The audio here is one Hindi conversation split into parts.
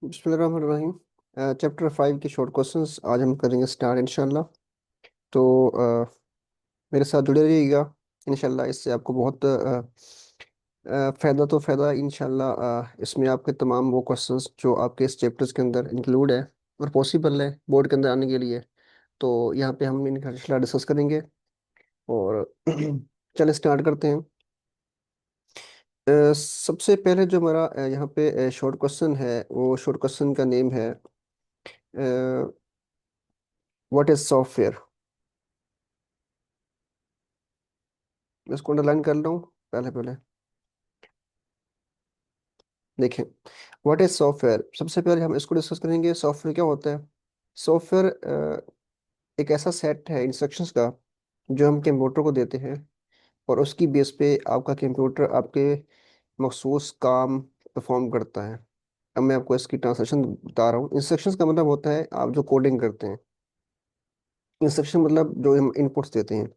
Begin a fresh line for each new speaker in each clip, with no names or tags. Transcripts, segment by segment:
बिस्मिल्लाहिर्रहमानिर्रहीम। चैप्टर 5 के शॉर्ट क्वेश्चंस आज हम करेंगे स्टार्ट इंशाल्लाह। तो मेरे साथ जुड़े रहिएगा। इंशाल्लाह इससे आपको बहुत फ़ायदा तो फ़ायदा इंशाल्लाह। इसमें आपके तमाम वो क्वेश्चंस जो आपके इस चैप्टर्स के अंदर इंक्लूड है और पॉसिबल है बोर्ड के अंदर आने के लिए, तो यहाँ पे हम इनका इंशाल्लाह डिस्कस करेंगे। और चलिए स्टार्ट करते हैं। सबसे पहले जो हमारा यहाँ पे शॉर्ट क्वेश्चन है, वो शॉर्ट क्वेश्चन का नेम है व्हाट इज सॉफ्टवेयर। मैं इसको अंडरलाइन कर लूँ पहले पहले। देखें, व्हाट इज सॉफ्टवेयर, सबसे पहले हम इसको डिस्कस करेंगे सॉफ्टवेयर क्या होता है। सॉफ्टवेयर एक ऐसा सेट है इंस्ट्रक्शंस का जो हम कंप्यूटर को देते हैं, और उसकी बेस पे आपका कंप्यूटर आपके मखसूस काम परफॉर्म करता है। अब मैं आपको इसकी ट्रांसलेशन बता रहा हूँ। इंस्ट्रक्शंस का मतलब होता है आप जो कोडिंग करते हैं। इंस्ट्रक्शन मतलब जो हम इनपुट्स देते हैं।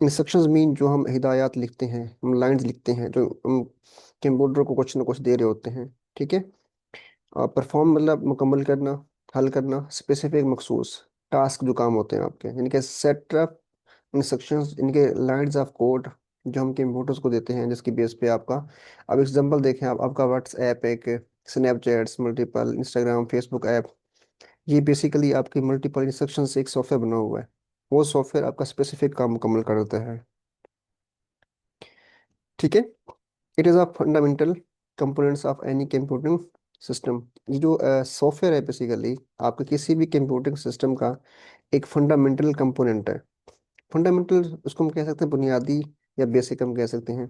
इंस्ट्रक्शंस मीन जो हम हिदायत लिखते हैं, हम लाइंस लिखते हैं जो हम कंप्यूटर को कुछ ना कुछ दे रहे होते हैं। ठीक है। परफॉर्म मतलब मुकम्मल करना, हल करना, स्पेसिफिक मखसूस टास्क जो काम होते हैं आपके, इनके सेट ऑफ इंस्ट्रक्शंस, इनके लाइंस ऑफ कोड जो हम कंप्यूटर्स को देते हैं, जिसकी बेस पे आपका। अब एग्जांपल देखें, आप आपका व्हाट्सएप एक, Snapchats multiple, Instagram, Facebook app, ये बेसिकली आपकी मल्टीपल इंस्ट्रक्शन से एक सॉफ्टवेयर बना हुआ है। वो सॉफ्टवेयर आपका स्पेसिफिक काम मुकम्मल कर देता है। ठीक है। It is a fundamental components of any computing system. ये जो सॉफ्टवेयर है बेसिकली आपके किसी भी कंप्यूटिंग सिस्टम का एक फंडामेंटल कंपोनेंट है। फंडामेंटल उसको हम कह सकते हैं बुनियादी, या बेसिक हम कह सकते हैं।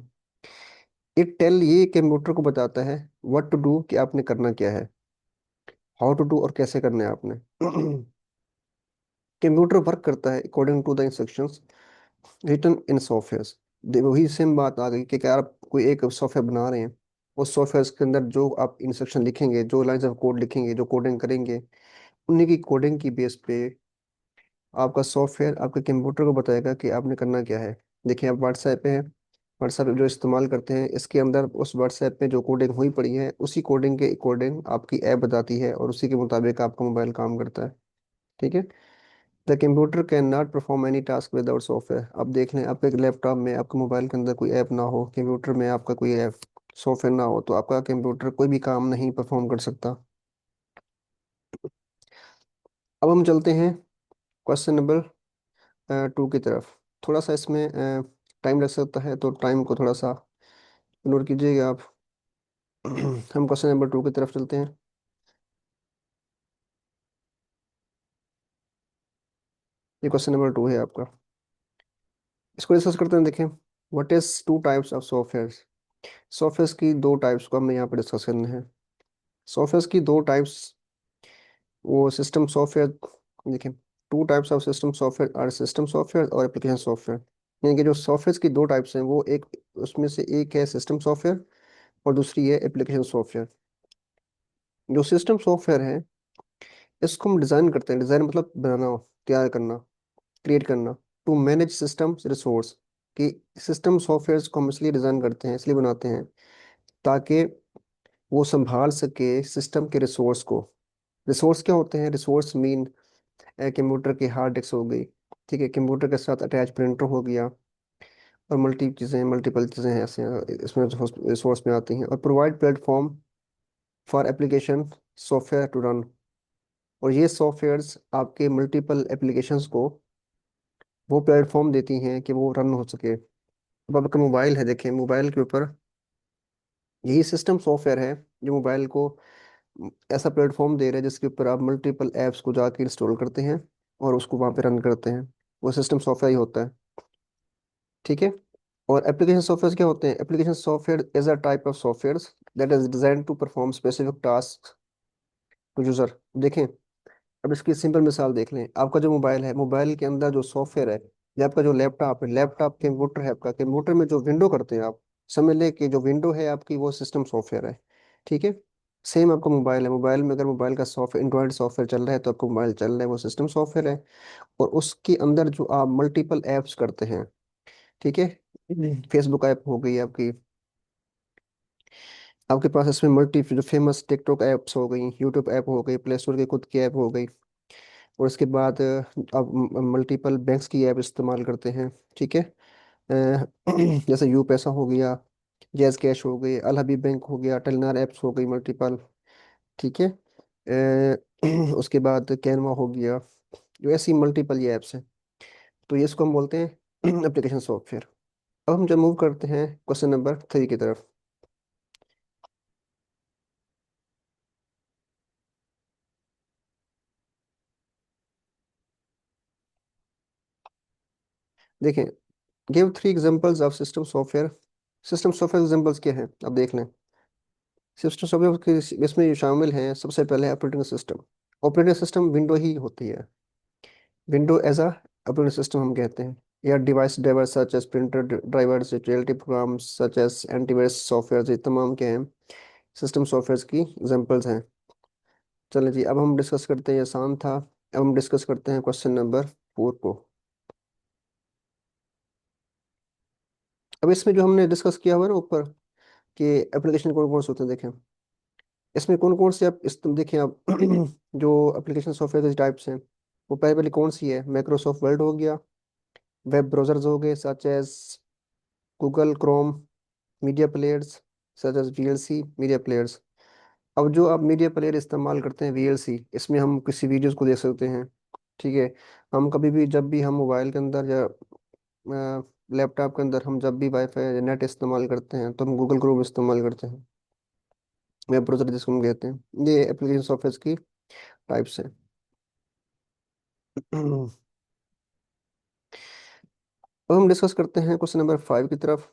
इट टेल, ये कंप्यूटर को बताता है व्हाट टू डू, कि आपने करना क्या है, हाउ टू डू और कैसे करना है आपने। कंप्यूटर वर्क करता है according to the instructions written in software. वही सेम बात आ गई कि क्या आप कोई एक सॉफ्टवेयर बना रहे हैं, उस सॉफ्टवेयर के अंदर जो आप इंस्ट्रक्शन लिखेंगे, जो लाइंस ऑफ कोड लिखेंगे, जो कोडिंग करेंगे, उन्हीं की कोडिंग की बेस पे आपका सॉफ्टवेयर आपके कंप्यूटर को बताएगा कि आपने करना क्या है। देखिए, आप व्हाट्सएप पे हैं, व्हाट्सएप जो इस्तेमाल करते हैं, इसके अंदर उस व्हाट्सएप पे जो कोडिंग हुई पड़ी है, उसी कोडिंग के अकॉर्डिंग आपकी ऐप बताती है, और उसी के मुताबिक आपका मोबाइल काम करता है। ठीक है। The computer can not perform any task without software. अब देख लें, आपके लैपटॉप में, आपके मोबाइल के अंदर कोई ऐप ना हो, कंप्यूटर में आपका कोई ऐप सॉफ्टवेयर ना हो, तो आपका कंप्यूटर कोई भी काम नहीं परफॉर्म कर सकता। अब हम चलते हैं क्वेश्चन नंबर 2 की तरफ। थोड़ा सा इसमें टाइम लग सकता है, तो टाइम को थोड़ा सा इग्नोर कीजिएगा आप। हम क्वेश्चन नंबर 2 की तरफ चलते हैं। ये क्वेश्चन नंबर 2 है आपका। इसको डिस्कस करते हैं। देखें, what is to types of software. Software की दो टाइप्स को हमें यहाँ पे डिस्कस करना है। सॉफ्टवेयर की दो टाइप्स, वो सिस्टम सॉफ्टवेयर। देखिए, two types of system software are system software और एप्लीकेशन सॉफ्टवेयर। यानी कि जो सॉफ्टवेयर की दो टाइप्स हैं, वो एक, उसमें से एक है सिस्टम सॉफ्टवेयर और दूसरी है एप्लीकेशन सॉफ्टवेयर। जो सिस्टम सॉफ्टवेयर है, इसको हम डिज़ाइन करते हैं। डिज़ाइन मतलब बनाना, तैयार करना, क्रिएट करना, टू मैनेज सिस्टम रिसोर्स। कि सिस्टम सॉफ्टवेयर को हम इसलिए डिज़ाइन करते हैं, इसलिए बनाते हैं, ताकि वो संभाल सके सिस्टम के रिसोर्स को। रिसोर्स क्या होते हैं? रिसोर्स मीन कंप्यूटर की हार्ड डिस्क हो गई, ठीक है, कंप्यूटर के साथ अटैच प्रिंटर हो गया, और मल्टीपल चीज़ें हैं ऐसे इसमें रिसोर्स में आती हैं। और provide platform for application software to run. और ये सॉफ्टवेयर्स आपके मल्टीपल एप्लीकेशंस को वो प्लेटफॉर्म देती हैं कि वो रन हो सके। अब आपका मोबाइल है, देखें मोबाइल के ऊपर यही सिस्टम सॉफ्टवेयर है जो मोबाइल को ऐसा प्लेटफॉर्म दे रहा है जिसके ऊपर आप मल्टीपल ऐप्स को जाके इंस्टॉल करते हैं और उसको वहाँ पे रन करते हैं। वो सिस्टम सॉफ्टवेयर ही होता है। ठीक है। और एप्लीकेशन सॉफ्टवेयर क्या होते हैं? Application software is a type of software that is design to perform specific task to user. देखें, अब इसकी सिंपल मिसाल देख लें। आपका जो मोबाइल है, मोबाइल के अंदर जो सॉफ्टवेयर है, या आपका जो लैपटॉप है, लैपटॉप कंप्यूटर है आपका, कंप्यूटर में जो विंडो करते हैं आप, समझ लें कि जो विंडो है आपकी, वो सिस्टम सॉफ्टवेयर है। ठीक है। सेम आपका मोबाइल है, मोबाइल में अगर मोबाइल का सॉफ्टवेयर, एंड्रॉइड सॉफ्टवेयर चल रहा है, तो आपका मोबाइल चल रहा है, वो सिस्टम सॉफ्टवेयर है। और उसके अंदर जो आप मल्टीपल ऐप्स करते हैं, ठीक है, फेसबुक ऐप हो गई आपकी, आपके पास इसमें मल्टी जो फेमस टिकटॉक ऐप्स हो गई, यूट्यूब ऐप हो गई, प्ले स्टोर की खुद की ऐप हो गई, और उसके बाद आप मल्टीपल बैंक्स की ऐप इस्तेमाल करते हैं। ठीक है। जैसे यू पैसा हो गया, जैज़ कैश हो गई, अल हबीब बैंक हो गया, टेलनार एप्स हो गई मल्टीपल। ठीक है। उसके बाद कैनवा हो गया। जो ऐसी मल्टीपल ये ऐप्स हैं, तो ये इसको हम बोलते हैं एप्लीकेशन सॉफ्टवेयर। अब हम जब मूव करते हैं क्वेश्चन नंबर 3 की तरफ। देखें, give 3 examples of system software. System software examples क्या हैं, अब देख लें। सिस्टम सॉफ्टवेयर के इसमें जो शामिल हैं, सबसे पहले operating system. Operating system window ही होती है। Window as a operating system हम कहते हैं। या device driver such as printer drivers, reality programs such as antivirus software, ये तमाम क्या हैं, सिस्टम सॉफ्टवेयर की एग्जांपल्स हैं। चलें जी, अब हम डिस्कस करते हैं, ये आसान था। अब हम डिस्कस करते हैं क्वेश्चन नंबर 4 को। अब इसमें जो हमने डिस्कस किया हुआ है ना ऊपर, कि एप्लीकेशन कौन कौन से होते हैं, देखें इसमें कौन कौन से आप इस देखें आप जो एप्लीकेशन सॉफ्टवेयर के टाइप्स हैं, वो पहले पहले कौन सी है। माइक्रोसॉफ्ट वर्ड हो गया, वेब ब्राउजर्स हो गए such as Google Chrome, media players such as VLC media players. अब जो आप मीडिया प्लेयर इस्तेमाल करते हैं वीएलसी, इसमें हम किसी वीडियोस को देख सकते हैं। ठीक है। हम कभी भी जब भी हम मोबाइल के अंदर या लैपटॉप के अंदर हम जब भी वाईफाई या नेट इस्तेमाल करते हैं, तो हम गूगल क्रोम इस्तेमाल करते हैं, वेब ब्राउजर जिसको हम कहते हैं। ये एप्लीकेशन सॉफ्टवेयर की टाइप्स हैं। अब हम डिस्कस करते हैं क्वेश्चन नंबर 5 की तरफ।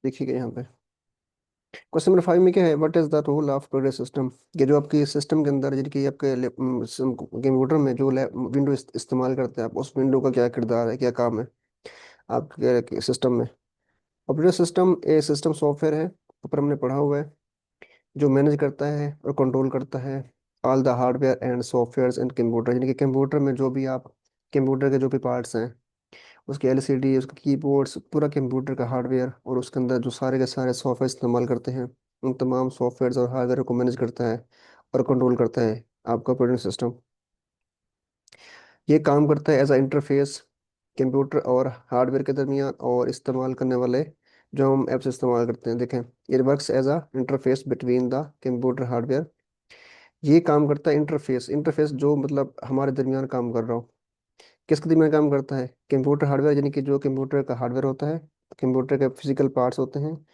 देखिएगा यहाँ पे क्वेश्चन नंबर 5 में क्या है, what is the role of progress system. ये जो आपके सिस्टम के अंदर, जिनकी आपके कंप्यूटर में जो विंडो इस्तेमाल करते हैं आप, उस विंडो का क्या किरदार है, क्या काम है आपके सिस्टम में। ऑपरेटिंग सिस्टम ए सिस्टम सॉफ्टवेयर है, ऊपर हमने पढ़ा हुआ है, जो मैनेज करता है और कंट्रोल करता है all the hardware and software in computer. यानी कि कंप्यूटर में जो भी आप, कंप्यूटर के जो भी पार्ट्स हैं, उसके एलसीडी, उसके कीबोर्ड्स, पूरा कंप्यूटर का हार्डवेयर, और उसके अंदर जो सारे के सारे सॉफ्टवेयर इस्तेमाल करते हैं, उन तमाम सॉफ्टवेयर और हार्डवेयर को मैनेज करता है और कंट्रोल करता है आपका ऑपरेटिंग सिस्टम। ये काम करता है एज अ इंटरफेस कंप्यूटर और हार्डवेयर के दरमियान, और इस्तेमाल करने वाले जो हम ऐप्स इस्तेमाल करते हैं, देखें it works as a interface between the computer hardware. ये काम करता है इंटरफेस, इंटरफेस जो मतलब हमारे दरमियान काम कर रहा हो। किसके दरमियान काम करता है, कंप्यूटर हार्डवेयर, यानी कि जो कंप्यूटर का हार्डवेयर होता है, कंप्यूटर के फिजिकल पार्ट्स होते हैं,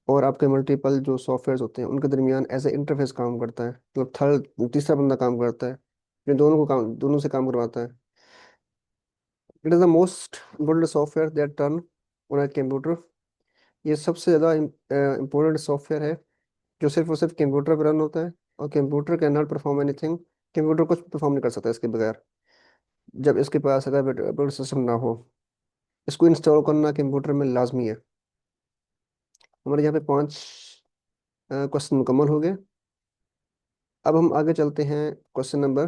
और आपके मल्टीपल जो सॉफ्टवेयर होते हैं उनके दरमियान एज ए इंटरफेस काम करता है, मतलब थर्ड तीसरा बंदा काम करता है, जो दोनों को काम, दोनों से काम करवाता है। It is the most important software that turn on a computer. ये सबसे ज़्यादा इम्पोर्टेंट सॉफ्टवेयर है जो सिर्फ और सिर्फ कंप्यूटर पर रन होता है, और computer can not perform anything. Computer कुछ परफॉर्म नहीं कर सकता इसके बगैर, जब इसके पास अगर ऑपरेटिंग सिस्टम ना हो। इसको इंस्टॉल करना कंप्यूटर में लाजमी है। हमारे यहाँ पे 5 क्वेश्चन मुकम्मल हो गए। अब हम आगे चलते हैं क्वेश्चन नंबर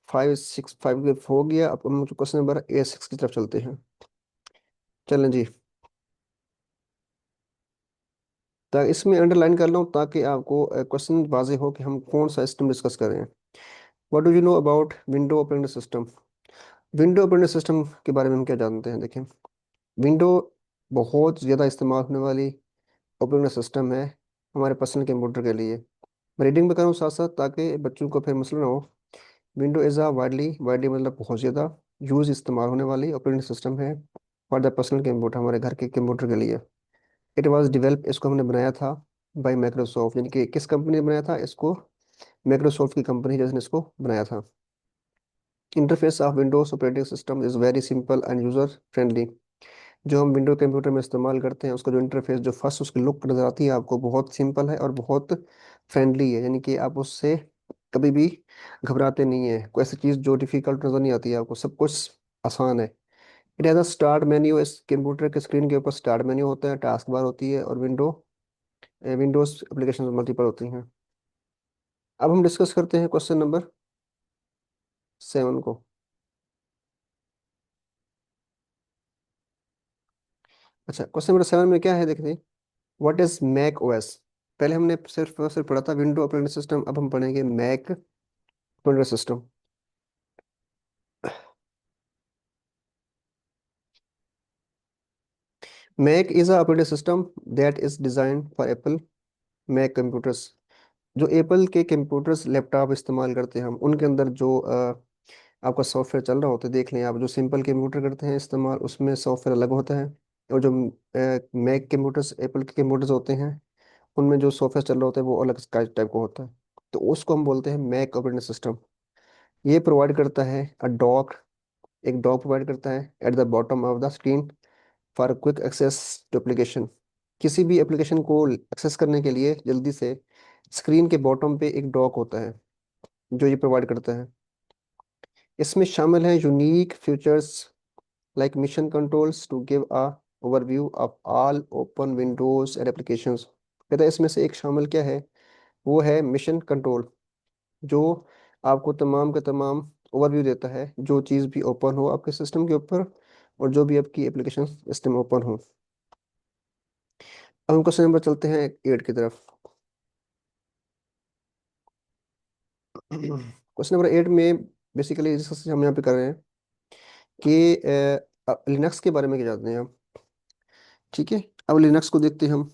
5 6 5 हो गया। अब हम क्वेश्चन नंबर A6 की तरफ चलते हैं। चलें जी, ताकि इसमें अंडरलाइन कर लूँ ताकि आपको क्वेश्चन वाजे हो कि हम कौन सा सिस्टम डिस्कस कर रहे हैं। What do you know about window operating system. Window operating system के बारे में हम क्या जानते हैं, देखें विंडो बहुत ज़्यादा इस्तेमाल होने वाली ऑपरेटिंग सिस्टम है हमारे पर्सनल कंप्यूटर के लिए। मैं रीडिंग भी करूँ साथ साथ, ताकि बच्चों को फिर मसला ना हो। Window is a widely, widely मतलब बहुत ज़्यादा यूज़ इस्तेमाल होने वाली ऑपरेटिंग सिस्टम है फॉर द पर्सनल कंप्यूटर, हमारे घर के कंप्यूटर के लिए। इट वाज डिवेल्प, इसको हमने बनाया था बाय माइक्रोसॉफ्ट, यानी कि किस कंपनी ने बनाया था इसको, माइक्रोसॉफ्ट की कंपनी जिसने इसको बनाया था। Interface of Windows operating system is very simple end user friendly. जो हम विंडो कंप्यूटर में इस्तेमाल करते हैं, उसका जो इंटरफेस, जो फर्स्ट उसकी लुक नज़र आती है आपको, बहुत सिंपल है और बहुत फ्रेंडली है, यानी कि आप उससे कभी भी घबराते नहीं है। कोई ऐसी चीज़ जो डिफ़िकल्ट नज़र नहीं आती है आपको, सब कुछ आसान है। It has a start menu, इस कंप्यूटर के स्क्रीन के ऊपर स्टार्ट मेन्यू होता है, टास्क बार होती है, और विंडोज एप्लीकेशन मल्टीपल होती हैं। अब हम डिस्कस करते हैं क्वेश्चन नंबर 7 को। अच्छा, क्वेश्चन नंबर 7 में क्या है देखते हैं। What is Mac OS. पहले हमने सिर्फ और सिर्फ पढ़ा था विंडो ऑपरेटिंग सिस्टम, अब हम पढ़ेंगे Mac operating system. Mac is a operating system that is design for Apple Mac computers. जो एप्पल के कंप्यूटर्स लैपटॉप इस्तेमाल करते हैं हम, उनके अंदर जो आपका सॉफ्टवेयर चल रहा होता है, देख लें आप, जो सिंपल कंप्यूटर करते हैं इस्तेमाल, उसमें सॉफ्टवेयर अलग होता है। और जो मैक कंप्यूटर्स एप्पल के कंप्यूटर्स होते हैं, उनमें जो सॉफ्टवेयर चल रहा होता है वो अलग टाइप का होता है। तो उसको हम बोलते हैं मैक ऑपरेटिंग सिस्टम। ये प्रोवाइड करता है डॉक, एक डॉक प्रोवाइड करता है at the bottom of the screen for quick access to application. किसी भी एप्लीकेशन को एक्सेस करने के लिए जल्दी से स्क्रीन के बॉटम पे एक डॉक होता है जो ये प्रोवाइड करता है। इसमें शामिल है unique features like mission controls to give a overview of all open windows and applications. कहता है इसमें से एक शामिल क्या है, वो है मिशन कंट्रोल, जो आपको तमाम का तमाम ओवरव्यू देता है, जो चीज़ भी ओपन हो आपके सिस्टम के ऊपर और जो भी आपकी एप्लीकेशन सिस्टम ओपन हो। अब हम क्वेश्चन नंबर चलते हैं 8 की तरफ। क्वेश्चन नंबर 8 में बेसिकली डिस्कस हम यहाँ पे कर रहे हैं कि लिनक्स के बारे में क्या जानते हैं हम। ठीक है, अब लिनक्स को देखते हैं हम।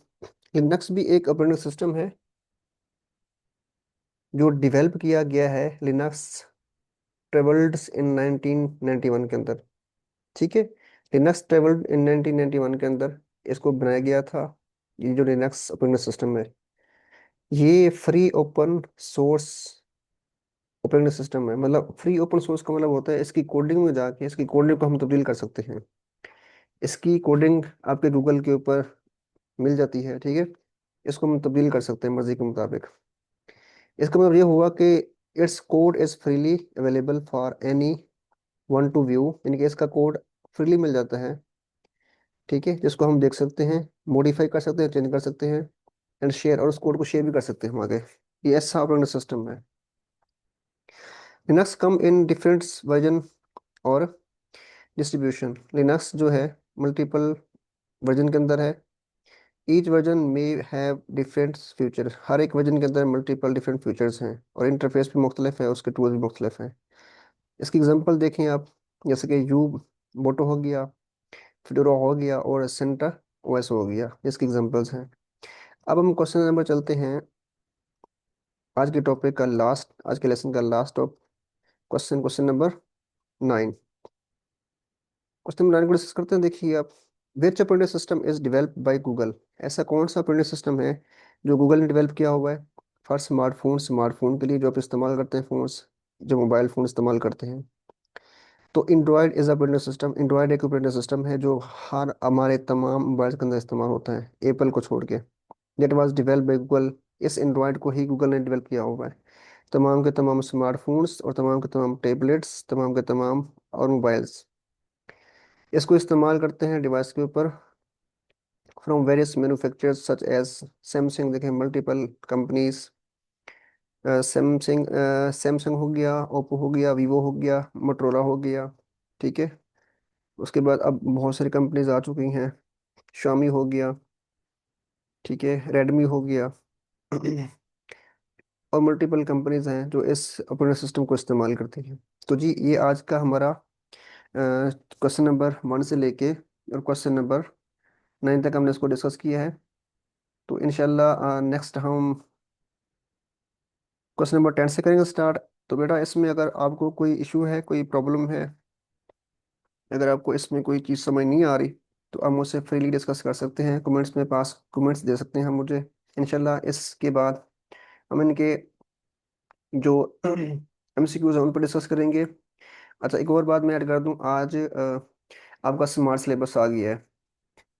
लिनक्स भी एक ऑपरेटिंग सिस्टम है जो डेवलप किया गया है लिनक्स ट्रेवल्ड इन 1991 के अंदर। ठीक है, लिनक्स ट्रेवल्ड इन 1991 के अंदर इसको बनाया गया था। ये जो लिनक्स ऑपरेटिंग सिस्टम है, ये free open source operating system है। मतलब फ्री ओपन सोर्स का मतलब होता है इसकी कोडिंग में जाके इसकी कोडिंग को हम तब्दील कर सकते हैं। इसकी कोडिंग आपके गूगल के ऊपर मिल जाती है। ठीक है, इसको हम तब्दील कर सकते हैं मर्जी के मुताबिक। इसका मतलब ये हुआ कि it's code is freely available for any one two view, यानी कि इसका कोड फ्रीली मिल जाता है। ठीक है, जिसको हम देख सकते हैं, मॉडिफाई कर सकते हैं, चेंज कर सकते हैं, एंड शेयर, और उस कोड को शेयर भी कर सकते हैं हम आगे। ये ऐसा ऑपरेटिंग सिस्टम है। Linux come in different version और डिस्ट्रीब्यूशन। लिनक्स जो है मल्टीपल वर्जन के अंदर है। ईच वर्जन में हैव डिफरेंट फीचर, हर एक वर्जन के अंदर मल्टीपल डिफरेंट फीचर्स हैं, और इंटरफेस भी मुख्तलिफ है, उसके टूल्स भी मुख्तलिफ हैं। इसकी एग्जांपल देखें आप, जैसे कि यू बोटो हो गया, फिडोरा हो गया, और सेंटा ओएस हो गया, इसकी एग्जांपल्स हैं। अब हम क्वेश्चन नंबर चलते हैं, आज के टॉपिक का लास्ट, आज के लेसन का last of question, question number 9। Question number 9 को डिस्कस करते हैं। देखिए आप, which operating system is developed by Google. ऐसा कौन सा ऑपरेटिंग सिस्टम है जो गूगल ने डेवलप किया हुआ है फॉर स्मार्टफोन, स्मार्टफोन के लिए जो आप इस्तेमाल करते हैं, फोन्स, जो मोबाइल फोन इस्तेमाल करते हैं। तो Android is operating system, Android एक ऑपरेटिंग सिस्टम है जो हर हमारे तमाम मोबाइल के अंदर इस्तेमाल होता है, एप्पल को छोड़ के। That was developed by Google, इस एंड्रॉयड को ही गूगल ने डेवलप किया हुआ है तमाम के तमाम स्मार्टफोन्स और तमाम के तमाम टैबलेट्स, तमाम के तमाम और मोबाइल्स इसको इस्तेमाल करते हैं डिवाइस के ऊपर from various manufacturers such as Samsung. देखें मल्टीपल कंपनीज, सैमसंग, सैमसंग हो गया, ओप्पो हो गया, वीवो हो गया, मोटरोला हो गया। ठीक है, उसके बाद अब बहुत सारी कंपनीज आ चुकी हैं, शामी हो गया, ठीक है, रेडमी हो गया, और मल्टीपल कंपनीज हैं जो इस ऑपरेटिंग सिस्टम को इस्तेमाल करती हैं। तो जी ये आज का हमारा क्वेश्चन नंबर 1 से लेके और क्वेश्चन नंबर 9 तक हमने इसको डिस्कस किया है। तो इंशाल्लाह नेक्स्ट हम क्वेश्चन नंबर 10 से करेंगे स्टार्ट। तो बेटा इसमें अगर आपको कोई इशू है, कोई प्रॉब्लम है, अगर आपको इसमें कोई चीज़ समझ नहीं आ रही, तो आप मुझसे फ्रीली डिस्कस कर सकते हैं, कमेंट्स में पास कमेंट्स दे सकते हैं मुझे। इंशाल्लाह इसके बाद हम इनके जो एमसीक्यूज हैं उन पर डिस्कस करेंगे। अच्छा, एक और बात मैं ऐड कर दूं, आज आपका स्मार्ट सिलेबस आ गया है।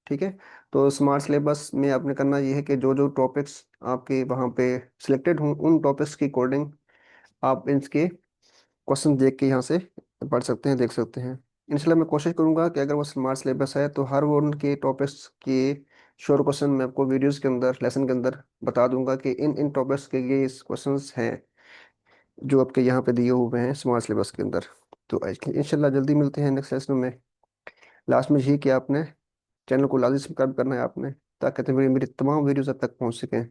ठीक है, तो स्मार्ट सिलेबस में आपने करना ये है कि जो जो टॉपिक्स आपके वहाँ पे सिलेक्टेड हों, उन टॉपिक्स के अकॉर्डिंग आप इनके क्वेश्चन देख के यहाँ से पढ़ सकते हैं, देख सकते हैं। इंशाल्लाह मैं कोशिश करूंगा कि अगर वो स्मार्ट सिलेबस है तो हर वो उनके टॉपिक्स के श्योर क्वेश्चन मैं आपको वीडियोस के अंदर, लेसन के अंदर बता दूंगा कि इन इन टॉपिक्स के ये क्वेश्चंस हैं जो आपके यहाँ पे दिए हुए हैं स्मार्ट सिलेबस के अंदर। तो इंशाल्लाह जल्दी मिलते हैं नेक्स्ट सेशन में। लास्ट में यही कि आपने चैनल को लाजमी सब्सक्राइब करना है आपने, ताकि मेरी मेरी तमाम वीडियोस अब तक पहुँच सकें।